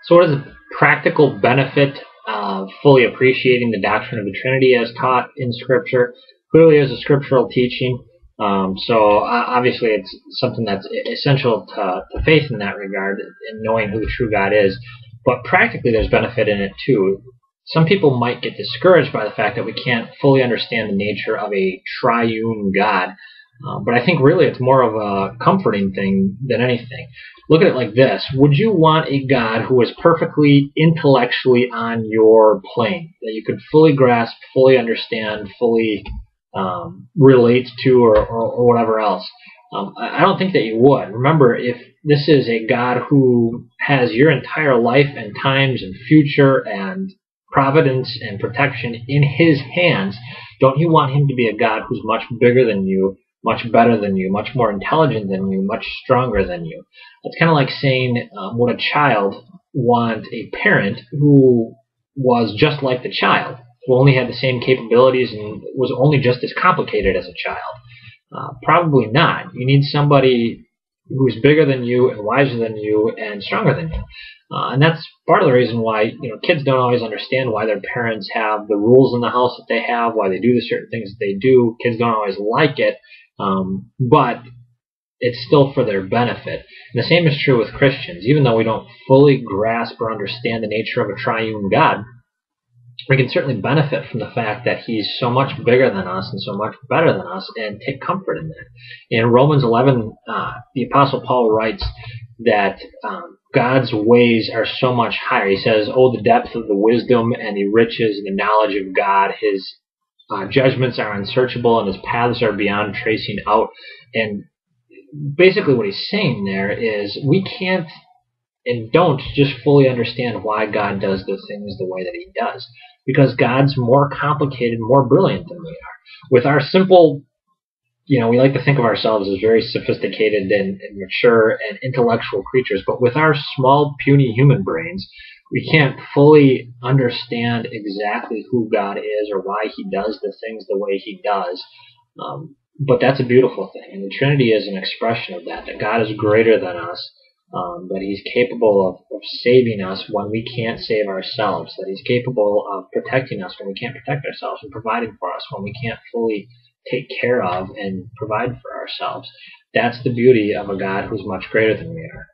So what is the practical benefit of fully appreciating the doctrine of the Trinity as taught in Scripture? Clearly as a scriptural teaching, so obviously it's something that's essential to faith in that regard, in knowing who the true God is. But practically there's benefit in it too. Some people might get discouraged by the fact that we can't fully understand the nature of a triune God. But I think really it's more of a comforting thing than anything. Look at it like this. Would you want a God who was perfectly intellectually on your plane, that you could fully grasp, fully understand, fully relate to, or whatever else? I don't think that you would. Remember, if this is a God who has your entire life and times and future and providence and protection in his hands, don't you want him to be a God who's much bigger than you, much better than you, much more intelligent than you, much stronger than you? It's kind of like saying, would a child want a parent who was just like the child, who only had the same capabilities and was only just as complicated as a child? Probably not. You need somebody who's bigger than you and wiser than you and stronger than you. And that's part of the reason why kids don't always understand why their parents have the rules in the house that they have, why they do the certain things that they do. Kids don't always like it, but it's still for their benefit. And the same is true with Christians. Even though we don't fully grasp or understand the nature of a triune God, we can certainly benefit from the fact that he's so much bigger than us and so much better than us, and take comfort in that. In Romans 11, the Apostle Paul writes that God's ways are so much higher. He says, "Oh, the depth of the wisdom and the riches and the knowledge of God. His judgments are unsearchable and his paths are beyond tracing out." And basically what he's saying there is we can't and don't just fully understand why God does the things the way that he does, because God's more complicated, more brilliant than we are. With our simple, we like to think of ourselves as very sophisticated and mature and intellectual creatures, but with our small, puny human brains, we can't fully understand exactly who God is or why he does the things the way he does. But that's a beautiful thing, and the Trinity is an expression of that God is greater than us, that he's capable of saving us when we can't save ourselves, that he's capable of protecting us when we can't protect ourselves, and providing for us when we can't fully take care of and provide for ourselves. That's the beauty of a God who's much greater than we are.